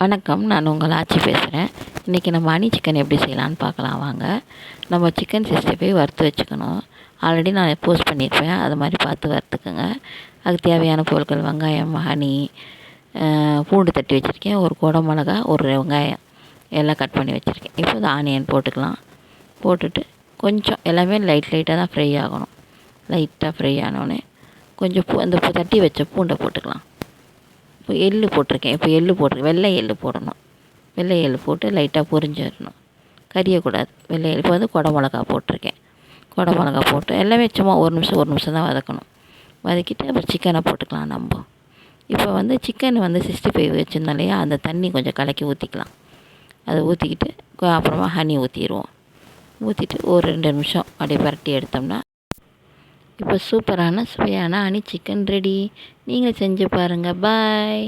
வணக்கம், நான் உங்கள் ஆச்சி பேசுகிறேன். இன்றைக்கி நம்ம ஹனி சிக்கன் எப்படி செய்யலான்னு பார்க்கலாம் வாங்க. நம்ம சிக்கன் 65 வறுத்து வச்சுக்கணும். ஆல்ரெடி நான் போஸ்ட் பண்ணியிருப்பேன், அது மாதிரி பார்த்து வறுத்துக்கோங்க. அதுக்கு தேவையான பொருட்கள் வெங்காயம், ஹனி, பூண்டு தட்டி வச்சுருக்கேன், ஒரு குடை மிளகா, ஒரு வெங்காயம் எல்லாம் கட் பண்ணி வச்சுருக்கேன். இப்போ இந்த ஆனியன் போட்டுக்கலாம். போட்டுட்டு கொஞ்சம் எல்லாமே லைட்டாக தான் ஃப்ரை ஆகணும். லைட்டாக ஃப்ரை ஆனோடனே கொஞ்சம் அந்த தட்டி வச்ச பூண்டை போட்டுக்கலாம். இப்போ எள்ளு போட்டிருக்கேன். வெள்ளை எள்ளு போடணும். வெள்ளை எள்ளு போட்டு லைட்டாக பொரிஞ்சு வரணும், கரியக்கூடாது. வெள்ளை எள்ளு இப்போ வந்து குடை மிளகா போட்டிருக்கேன். குடை மிளகா போட்டு எல்லாமே சும்மா ஒரு நிமிஷம் தான் வதக்கணும். வதக்கிட்டு அப்புறம் சிக்கனை போட்டுக்கலாம். நம்ம இப்போ வந்து சிக்கன் வந்து 65 வச்சுருந்தோம் இல்லையா, அந்த தண்ணி கொஞ்சம் கலக்கி ஊற்றிக்கலாம். அதை ஊற்றிக்கிட்டு அப்புறமா ஹனி ஊற்றிடுவோம். ஊற்றிட்டு ஒரு 2 நிமிஷம் அப்படியே பரட்டி எடுத்தோம்னா இப்போ சூப்பரான சுவையான ஹனி சிக்கன் ரெடி. நீங்கள் செஞ்சு பாருங்கள். பாய்.